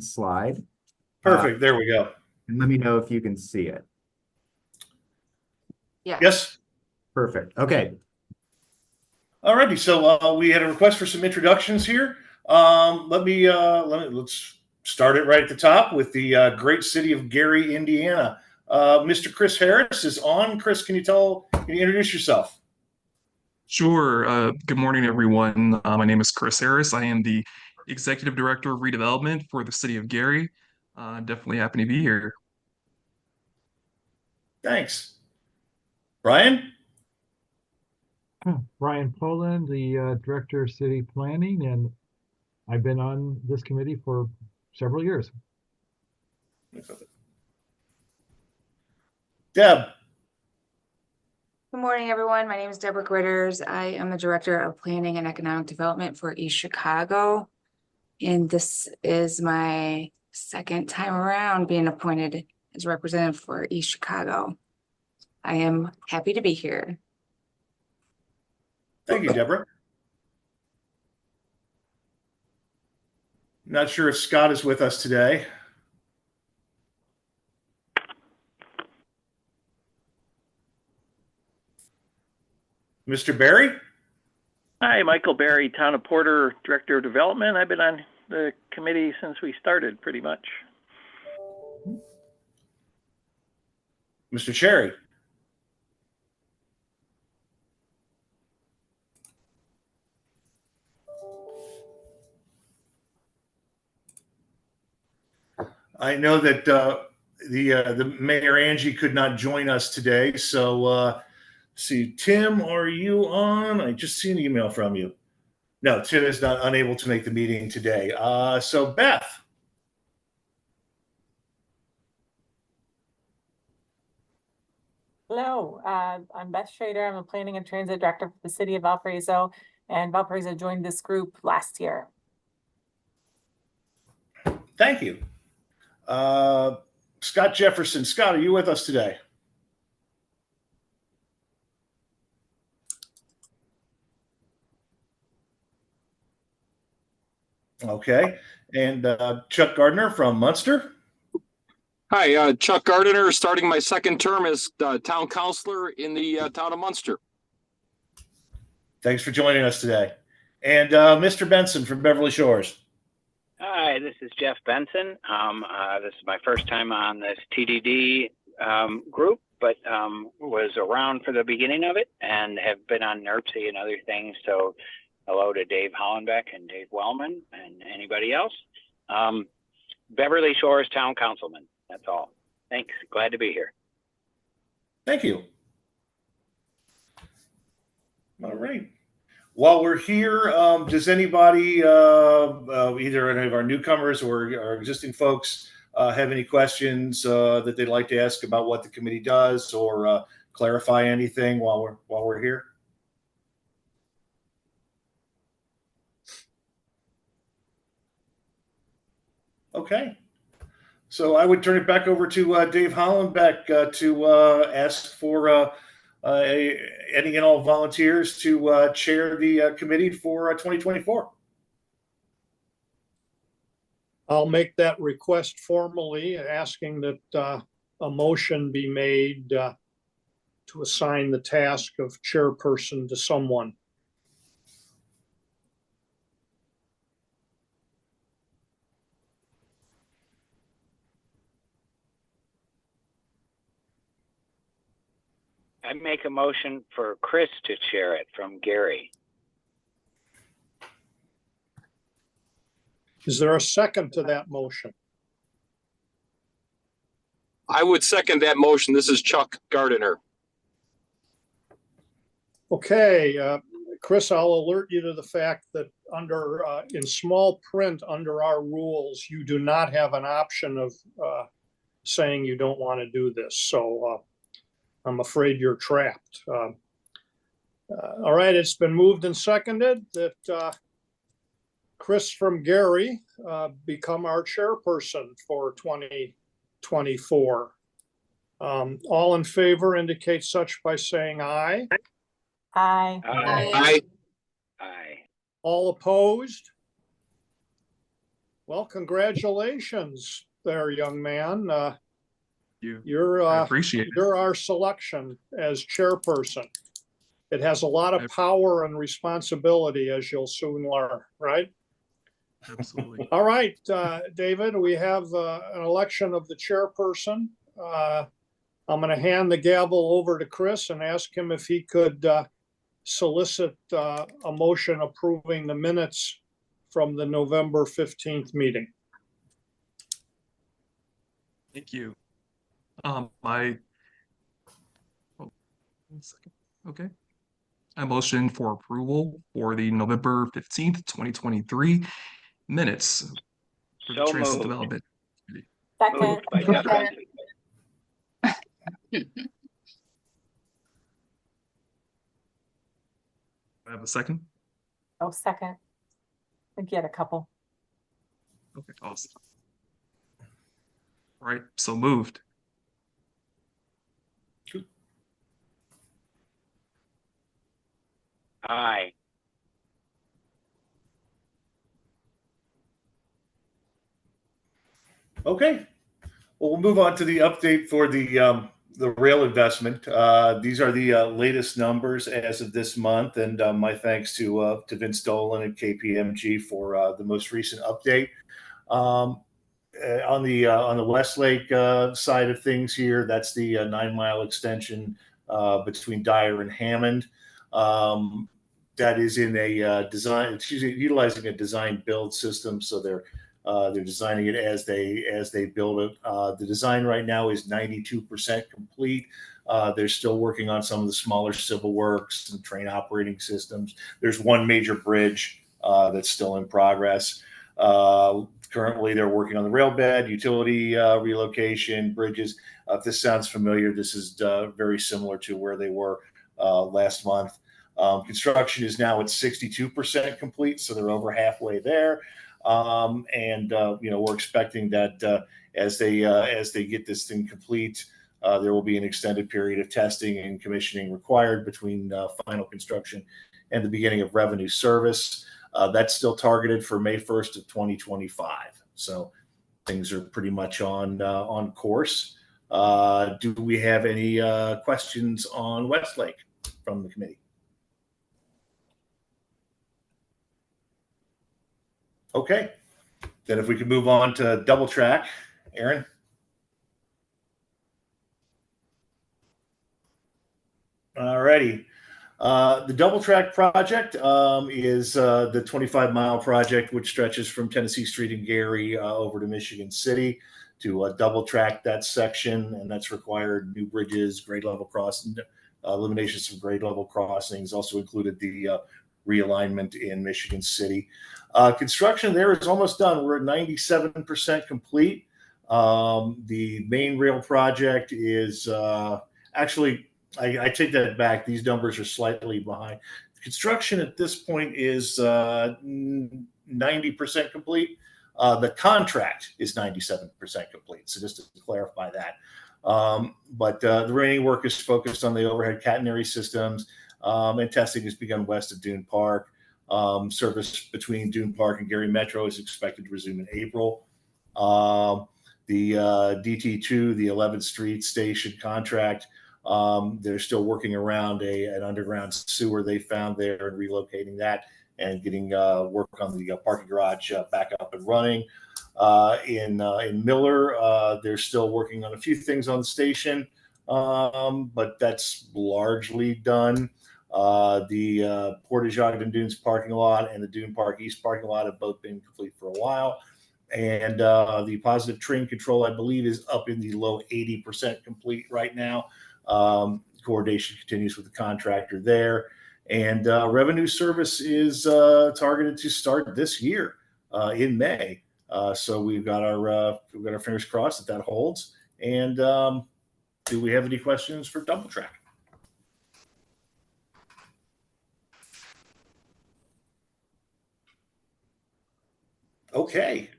slide. Perfect. There we go. And let me know if you can see it. Yeah. Yes. Perfect. Okay. Alrighty. So we had a request for some introductions here. Let's start it right at the top with the great city of Gary, Indiana. Mr. Chris Harris is on. Chris, can you introduce yourself? Sure. Good morning, everyone. My name is Chris Harris. I am the Executive Director of Redevelopment for the City of Gary. Definitely happy to be here. Thanks. Brian? Brian Poland, the Director of City Planning, and I've been on this committee for several years. Deb? Good morning, everyone. My name is Deborah Gritters. I am the Director of Planning and Economic Development for East Chicago. And this is my second time around being appointed as representative for East Chicago. I am happy to be here. Thank you, Deborah. Not sure if Scott is with us today. Mr. Barry? Hi, Michael Barry, Town of Porter, Director of Development. I've been on the committee since we started, pretty much. Mr. Cherry? I know that the Mayor Angie could not join us today, so see, Tim, are you on? I just seen an email from you. No, Tim is not unable to make the meeting today. So Beth. Hello, I'm Beth Schrader. I'm a Planning and Transit Director for the City of Valparaiso, and Valparaiso joined this group last year. Thank you. Scott Jefferson. Scott, are you with us today? Okay. And Chuck Gardner from Munster. Hi, Chuck Gardner, starting my second term as town councilor in the town of Munster. Thanks for joining us today. And Mr. Benson from Beverly Shores. Hi, this is Jeff Benson. This is my first time on this TDD group, but was around for the beginning of it and have been on NERC and other things. So hello to Dave Hollenbeck and Dave Wellman and anybody else. Beverly Shores Town Councilman. That's all. Thanks. Glad to be here. Thank you. All right. While we're here, does anybody, either any of our newcomers or our existing folks, have any questions that they'd like to ask about what the committee does, or clarify anything while we're here? Okay. So I would turn it back over to Dave Hollenbeck to ask for any and all volunteers to chair the committee for 2024. I'll make that request formally, asking that a motion be made to assign the task of chairperson to someone. I make a motion for Chris to chair it from Gary. Is there a second to that motion? I would second that motion. This is Chuck Gardner. Okay, Chris, I'll alert you to the fact that under in small print under our rules, you do not have an option of saying you don't want to do this. So I'm afraid you're trapped. All right, it's been moved and seconded that Chris from Gary become our chairperson for 2024. All in favor indicate such by saying aye. Aye. Aye. Aye. All opposed? Well, congratulations there, young man. You, You're, I appreciate it. you're our selection as chairperson. It has a lot of power and responsibility, as you'll soon learn, right? Absolutely. All right, David, we have an election of the chairperson. I'm going to hand the gavel over to Chris and ask him if he could solicit a motion approving the minutes from the November 15th meeting. Thank you. Oh, 1 second. Okay. I motion for approval for the November 15th, 2023 minutes for the So Transit moved. Development. Second. Moved by Jeff Benson. I have a second. Oh, second. I think you had a couple. Okay, awesome. All right, so moved. Aye. Okay. Well, we'll move on to the update for the rail investment. These are the latest numbers as of this month, and my thanks to Vince Dolan and KPMG for the most recent update. On the Westlake side of things here, that's the 9-mile extension between Dyer and Hammond. That is in a utilizing a design build system, so they're designing it as they build it. The design right now is 92% complete. They're still working on some of the smaller civil works and train operating systems. There's one major bridge that's still in progress. Currently, they're working on the rail bed, utility relocation, bridges. If this sounds familiar, this is very similar to where they were last month. Construction is now at 62% complete, so they're over halfway there. We're expecting that as they get this thing complete, there will be an extended period of testing and commissioning required between final construction and the beginning of revenue service. That's still targeted for May 1st of 2025. So things are pretty much on course. Do we have any questions on Westlake from the committee? Okay, then if we could move on to Double Track, Aaron. All righty. The Double Track project is the 25-mile project, which stretches from Tennessee Street in Gary over to Michigan City to double track that section, and that's required new bridges, grade level crossing, eliminations of grade level crossings, also included the realignment in Michigan City. Construction there is almost done. We're at 97% complete. The main rail project is actually, I take that back. These numbers are slightly behind. Construction at this point is 90% complete. The contract is 97% complete. So just to clarify that. But the remaining work is focused on the overhead catenary systems, and testing has begun west of Dune Park. Service between Dune Park and Gary Metro is expected to resume in April. The DT2, the 11th Street Station contract, they're still working around an underground sewer they found there and relocating that and getting work on the parking garage back up and running. In Miller, they're still working on a few things on the station, but that's largely done. The Portage Ogden Dunes parking lot and the Dune Park East parking lot have both been complete for a while. And the positive train control, I believe, is up in the low 80% complete right now. Coordination continues with the contractor there. And revenue service is targeted to start this year in May. So we've got our fingers crossed that holds. And do we have any questions for Double Track? Okay.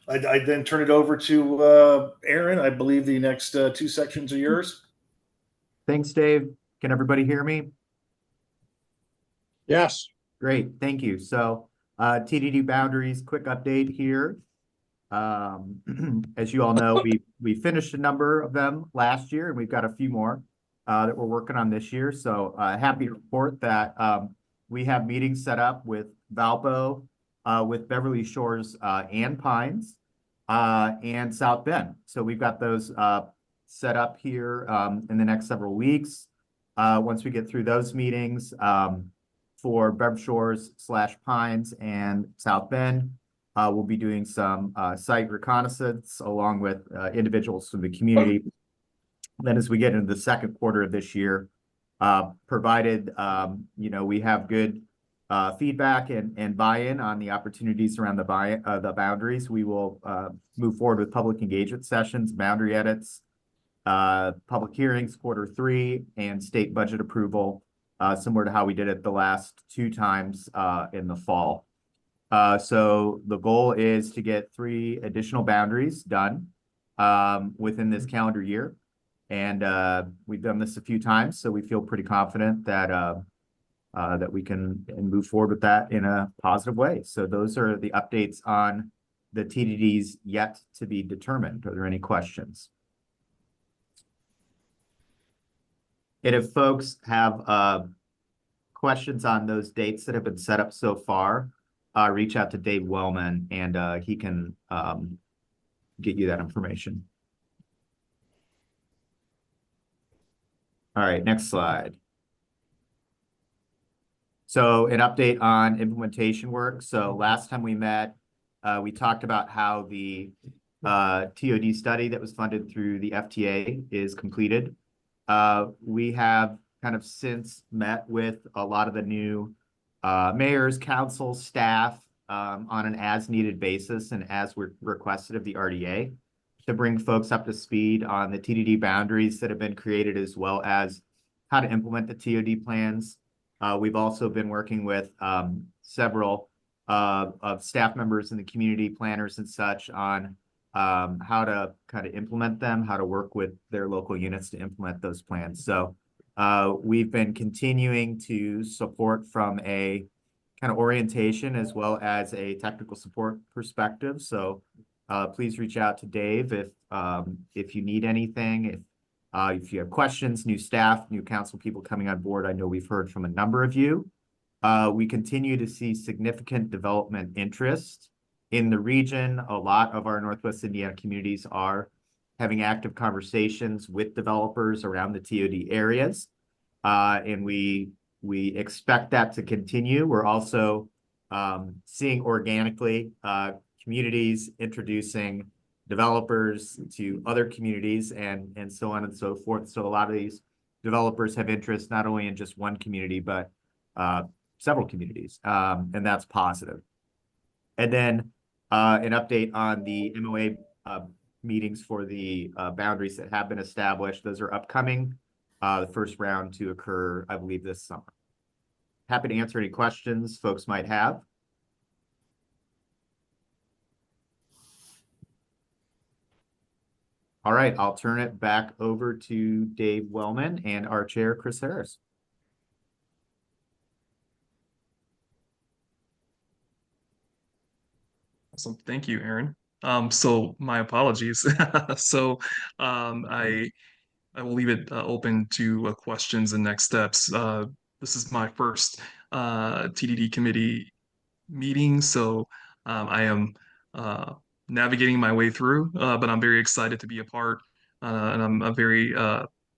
I then turn it over to Aaron. I believe the next two sections are yours. Thanks, Dave. Can everybody hear me? Yes. Great, thank you. So TDD boundaries, quick update here. As you all know, we finished a number of them last year, and we've got a few more that we're working on this year. So happy to report that we have meetings set up with Valpo, with Beverly Shores and Pines, and South Bend. So we've got those set up here in the next several weeks. Once we get through those meetings, for Bev Shores / Pines and South Bend, we'll be doing some site reconnaissance along with individuals from the community. Then as we get into the second quarter of this year, provided we have good feedback and buy-in on the opportunities around the boundaries, we will move forward with public engagement sessions, boundary edits, public hearings, Q3, and state budget approval, similar to how we did it the last 2 times in the fall. So the goal is to get 3 additional boundaries done within this calendar year. And we've done this a few times, so we feel pretty confident that that we can move forward with that in a positive way. So those are the updates on the TDDs yet to be determined. Are there any questions? And if folks have questions on those dates that have been set up so far, reach out to Dave Wellman and he can get you that information. All right, next slide. So an update on implementation work. So last time we met, we talked about how the TOD study that was funded through the FTA is completed. We have kind of since met with a lot of the new mayors, council, staff on an as-needed basis and as we're requested of the RDA to bring folks up to speed on the TDD boundaries that have been created, as well as how to implement the TOD plans. We've also been working with several of staff members and the community planners and such on how to kind of implement them, how to work with their local units to implement those plans. So we've been continuing to support from a kind of orientation as well as a technical support perspective. So please reach out to Dave if you need anything, if you have questions, new staff, new council people coming on board. I know we've heard from a number of you. We continue to see significant development interest in the region. A lot of our Northwest Indiana communities are having active conversations with developers around the TOD areas. And we expect that to continue. We're also seeing organically communities introducing developers to other communities and so on and so forth. So a lot of these developers have interest not only in just one community, but several communities, and that's positive. And then an update on the MOA meetings for the boundaries that have been established. Those are upcoming. The first round to occur, I believe, this summer. Happy to answer any questions folks might have. All right, I'll turn it back over to Dave Wellman and our chair, Chris Harris. Awesome. Thank you, Aaron. So my apologies. So I will leave it open to questions and next steps. This is my first TDD committee meeting, so I am navigating my way through, but I'm very excited to be a part, and I'm very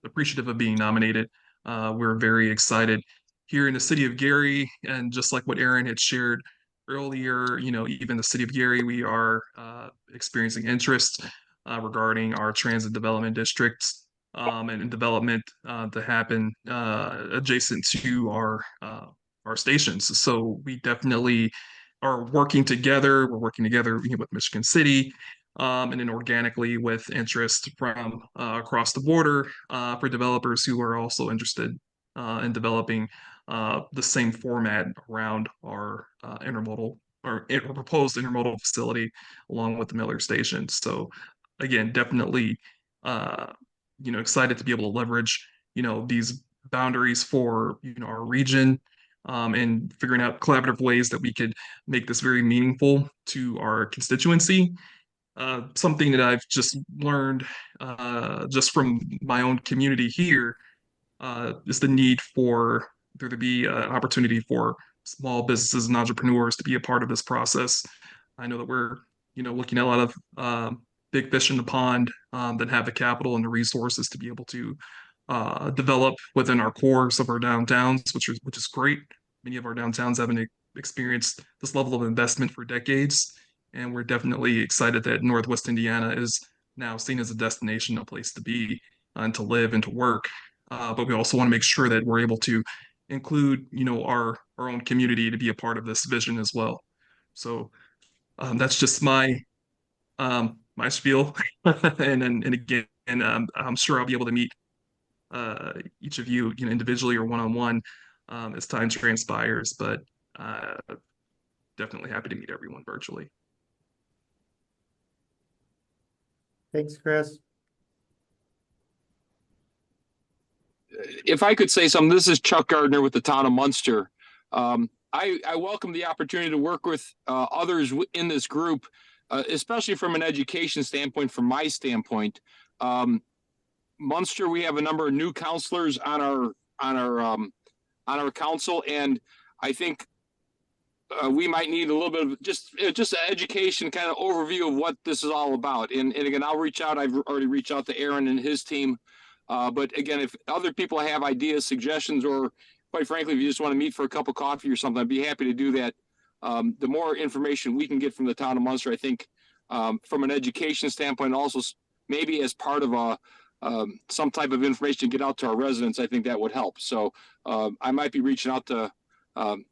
appreciative of being nominated. We're very excited here in the city of Gary, and just like what Aaron had shared earlier, even the city of Gary, we are experiencing interest regarding our transit development districts and development to happen adjacent to our stations. So we definitely are working together. We're working together with Michigan City, and then organically with interest from across the border for developers who are also interested in developing the same format around our intermodal or proposed intermodal facility along with the Miller Station. So again, definitely excited to be able to leverage these boundaries for our region, and figuring out collaborative ways that we could make this very meaningful to our constituency. Something that I've just learned just from my own community here is the need for there to be an opportunity for small businesses and entrepreneurs to be a part of this process. I know that we're, looking at a lot of big fish in the pond that have the capital and the resources to be able to develop within our cores of our downtowns, which is great. Many of our downtowns haven't experienced this level of investment for decades, and we're definitely excited that Northwest Indiana is now seen as a destination, a place to be and to live and to work. But we also want to make sure that we're able to include, our own community to be a part of this vision as well. So that's just my my spiel, and again, I'm sure I'll be able to meet each of you, individually or one-on-one as time transpires. But definitely happy to meet everyone virtually. Thanks, Chris. If I could say something, this is Chuck Gardner with the town of Munster. I welcome the opportunity to work with others in this group, especially from an education standpoint, from my standpoint. Munster, we have a number of new counselors on our council, and I think we might need a little bit of just an education kind of overview of what this is all about. And again, I'll reach out. I've already reached out to Aaron and his team. But again, if other people have ideas, suggestions, or quite frankly, if you just want to meet for a cup of coffee or something, I'd be happy to do that. The more information we can get from the town of Munster, I think from an education standpoint, also maybe as part of some type of information to get out to our residents, I think that would help. So I might be reaching out to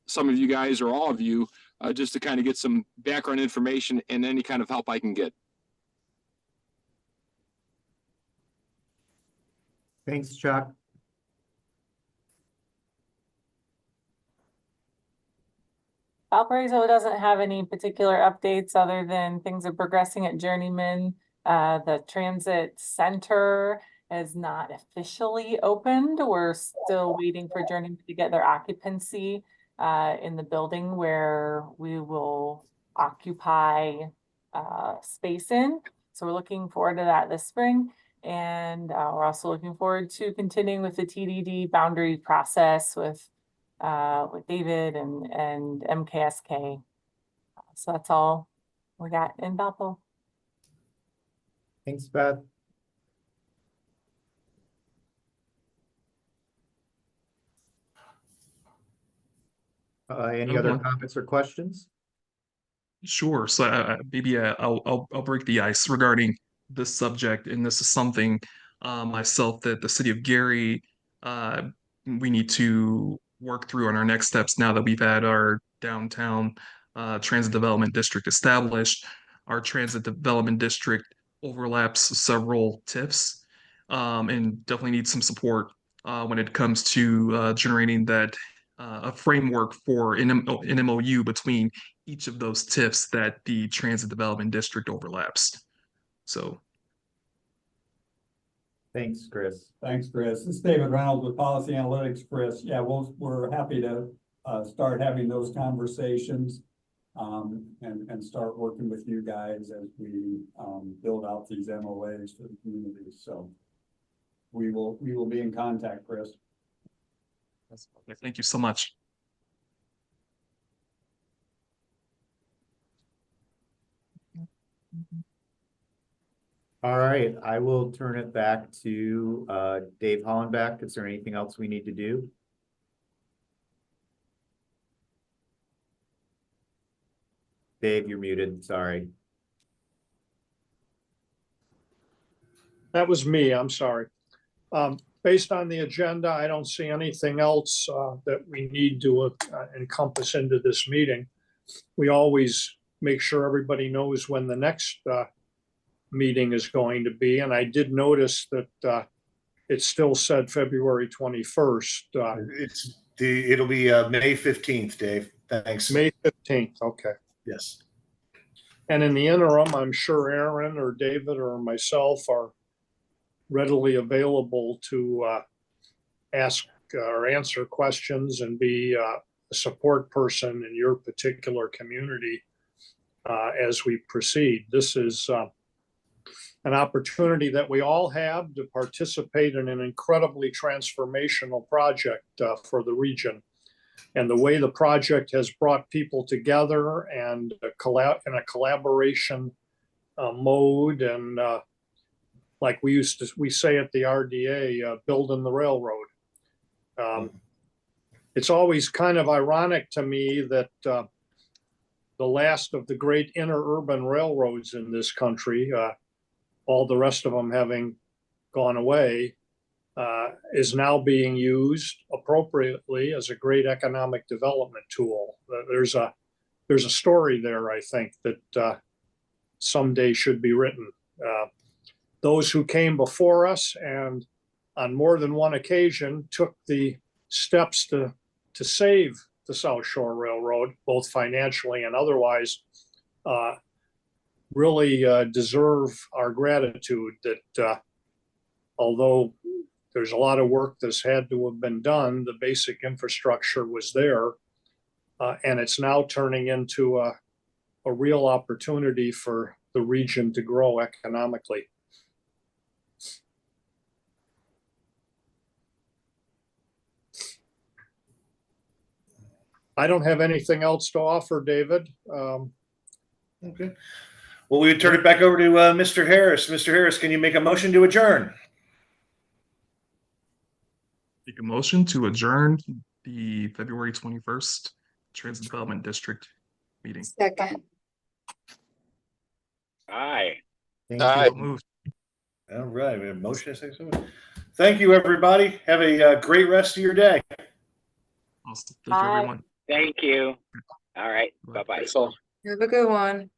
some of you guys or all of you just to kind of get some background information and any kind of help I can get. Thanks, Chuck. Valparaiso doesn't have any particular updates other than things are progressing at Journeyman. The transit center is not officially opened. We're still waiting for Journeyman to get their occupancy in the building where we will occupy space in. So we're looking forward to that this spring. And we're also looking forward to continuing with the TDD boundary process with David and MKSK. So that's all we got in Valpo. Thanks, Beth. Any other comments or questions? Sure. So maybe I'll break the ice regarding this subject, and this is something myself that the city of Gary we need to work through on our next steps now that we've had our downtown transit development district established. Our transit development district overlaps several TIFs and definitely needs some support when it comes to generating that a framework for an MOU between each of those TIFs that the transit development district overlaps. So. Thanks, Chris. Thanks, Chris. This is David Reynolds with Policy Analytics, Chris. Yeah, we're happy to start having those conversations and start working with you guys as we build out these MOAs for the community. So we will be in contact, Chris. Thank you so much. All right, I will turn it back to Dave Hollenbeck. Is there anything else we need to do? Dave, you're muted. Sorry. That was me. I'm sorry. Based on the agenda, I don't see anything else that we need to encompass into this meeting. We always make sure everybody knows when the next meeting is going to be. And I did notice that it still said February 21st. It'll be May 15th, Dave. Thanks. May 15th. Okay. Yes. And in the interim, I'm sure Aaron or David or myself are readily available to ask or answer questions and be a support person in your particular community as we proceed. This is an opportunity that we all have to participate in an incredibly transformational project for the region. And the way the project has brought people together and in a collaboration mode, and like we say at the RDA, building the railroad. It's always kind of ironic to me that the last of the great interurban railroads in this country, all the rest of them having gone away, is now being used appropriately as a great economic development tool. There's a story there, I think, that someday should be written. Those who came before us and on more than one occasion took the steps to save the South Shore Railroad, both financially and otherwise, really deserve our gratitude that although there's a lot of work that's had to have been done, the basic infrastructure was there, and it's now turning into a real opportunity for the region to grow economically. I don't have anything else to offer, David. Okay. Well, we would turn it back over to Mr. Harris. Mr. Harris, can you make a motion to adjourn? Make a motion to adjourn the February 21st Transit Development District meeting. Second. Aye. Aye. So moved. All right, we have a motion. Thank you, everybody. Have a great rest of your day. Awesome. Thank you, everyone. Thank you. All right. Bye-bye. Have a good one.